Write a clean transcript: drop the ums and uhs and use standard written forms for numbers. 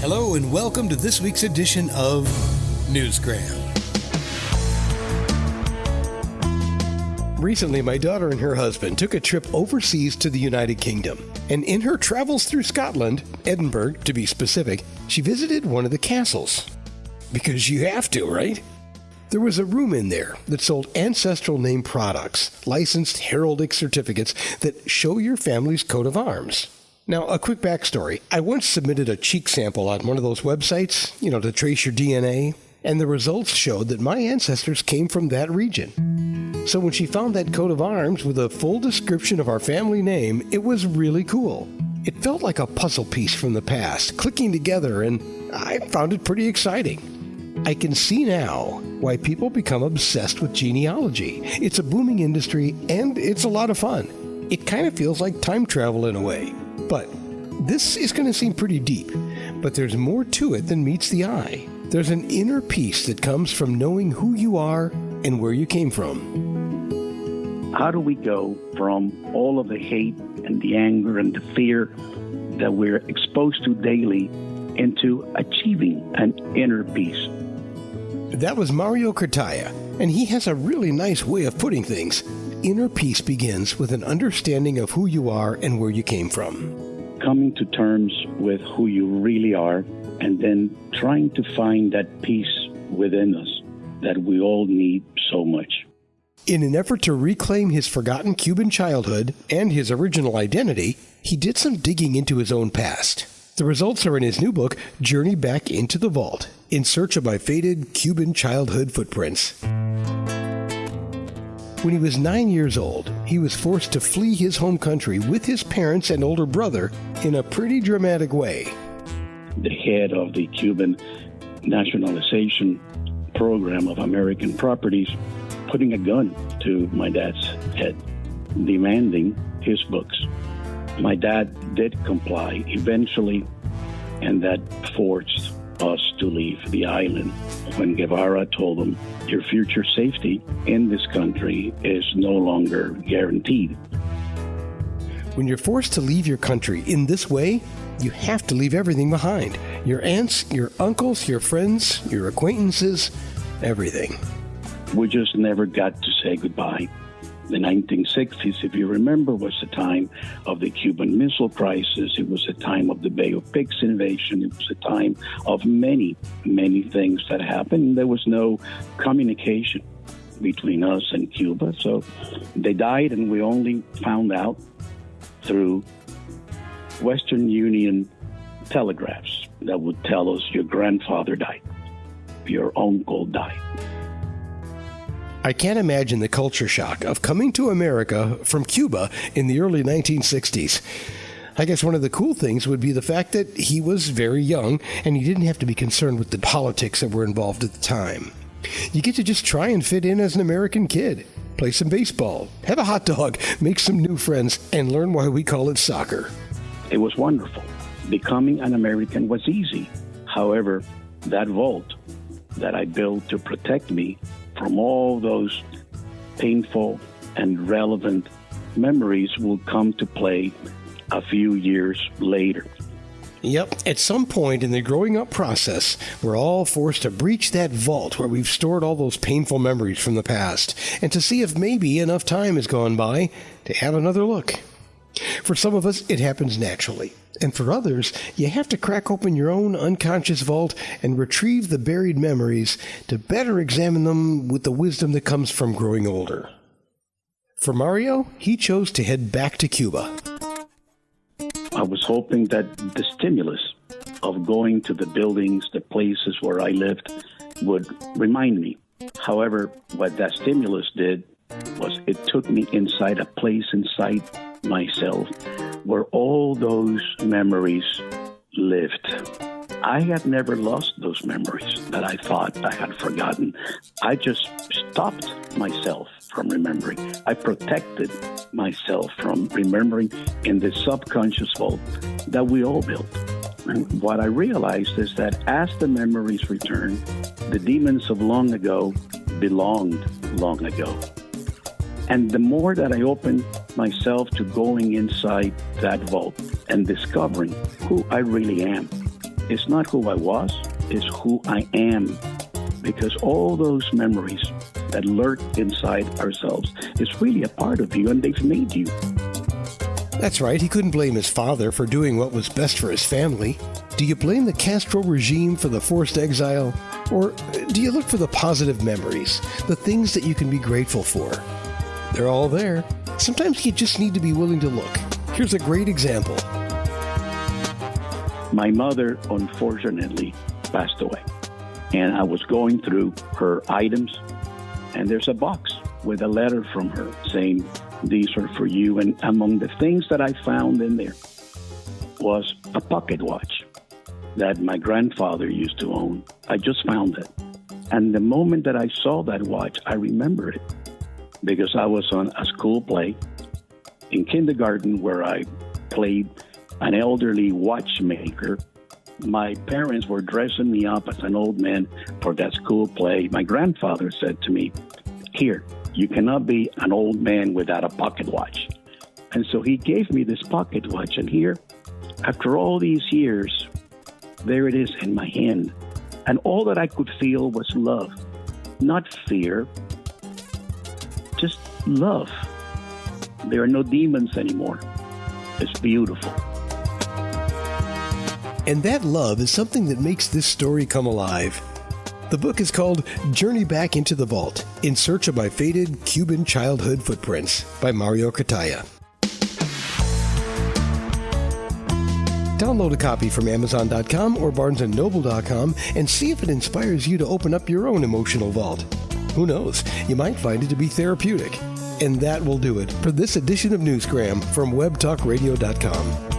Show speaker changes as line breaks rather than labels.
Hello and welcome to this week's edition of Newsgram. Recently, my daughter and her husband took a trip overseas to the United Kingdom. And in her travels through Scotland, Edinburgh to be specific, she visited one of the castles. Because you have to, right? There was a room in there that sold ancestral name products, licensed heraldic certificates that show your family's coat of arms. Now, a quick backstory. I once submitted a cheek sample on one of those websites, to trace your DNA, and the results showed that my ancestors came from that region. So when she found that coat of arms with a full description of our family name, it was really cool. It felt like a puzzle piece from the past, clicking together, and I found it pretty exciting. I can see now why people become obsessed with genealogy. It's a booming industry, and it's a lot of fun. It kind of feels like time travel in a way. But this is going to seem pretty deep, but there's more to it than meets the eye. There's an inner peace that comes from knowing who you are and where you came from.
How do we go from all of the hate and the anger and the fear that we're exposed to daily into achieving an inner peace?
That was Mario Cartaya, and he has a really nice way of putting things. Inner peace begins with an understanding of who you are and where you came from.
Coming to terms with who you really are, and then trying to find that peace within us that we all need so much.
In an effort to reclaim his forgotten Cuban childhood and his original identity, he did some digging into his own past. The results are in his new book, Journey Back into the Vault, in search of my faded Cuban childhood footprints. When he was 9 years old, he was forced to flee his home country with his parents and older brother in a pretty dramatic way.
The head of the Cuban nationalization program of American properties putting a gun to my dad's head, demanding his books. My dad did comply eventually, and that forced us to leave the island. When Guevara told them, your future safety in this country is no longer guaranteed.
When you're forced to leave your country in this way, you have to leave everything behind. Your aunts, your uncles, your friends, your acquaintances, everything.
We just never got to say goodbye. The 1960s, if you remember, was the time of the Cuban Missile Crisis. It was the time of the Bay of Pigs invasion. It was the time of many, many things that happened. There was no communication between us and Cuba. So they died, and we only found out through Western Union telegraphs that would tell us your grandfather died, your uncle died.
I can't imagine the culture shock of coming to America from Cuba in the early 1960s. I guess one of the cool things would be the fact that he was very young and he didn't have to be concerned with the politics that were involved at the time. You get to just try and fit in as an American kid, play some baseball, have a hot dog, make some new friends, and learn why we call it soccer.
It was wonderful. Becoming an American was easy. However, that vault that I built to protect me from all those painful and relevant memories will come to play a few years later.
Yep, at some point in the growing up process, we're all forced to breach that vault where we've stored all those painful memories from the past, and to see if maybe enough time has gone by to have another look. For some of us, it happens naturally. And for others, you have to crack open your own unconscious vault and retrieve the buried memories to better examine them with the wisdom that comes from growing older. For Mario, he chose to head back to Cuba.
I was hoping that the stimulus of going to the buildings, the places where I lived, would remind me. However, what that stimulus did was it took me inside a place inside myself where all those memories lived. I had never lost those memories that I thought I had forgotten. I just stopped myself from remembering. I protected myself from remembering in the subconscious vault that we all built. And what I realized is that as the memories returned, the demons of long ago belonged long ago. And the more that I opened myself to going inside that vault and discovering who I really am, It's not who I was, it's who I am. Because all those memories that lurk inside ourselves is really a part of you, and they've made you.
That's right, he couldn't blame his father for doing what was best for his family. Do you blame the Castro regime for the forced exile? Or do you look for the positive memories, the things that you can be grateful for? They're all there. Sometimes you just need to be willing to look. Here's a great example.
My mother, unfortunately, passed away. And I was going through her items, and there's a box with a letter from her saying, "These are for you." And among the things that I found in there was a pocket watch that my grandfather used to own. I just found it. And the moment that I saw that watch, I remember it because I was on a school play in kindergarten where I played an elderly watchmaker. My parents were dressing me up as an old man for that school play. My grandfather said to me, "Here, you cannot be an old man without a pocket watch." And so he gave me this pocket watch. And here, after all these years, there it is in my hand. And all that I could feel was love, not fear, just love. There are no demons anymore. It's beautiful.
And that love is something that makes this story come alive. The book is called Journey Back into the Vault, In Search of My Faded Cuban Childhood Footprints by Mario Cartaya. Download a copy from Amazon.com or BarnesandNoble.com and see if it inspires you to open up your own emotional vault. Who knows? You might find it to be therapeutic. And that will do it for this edition of Newsgram from WebTalkRadio.com.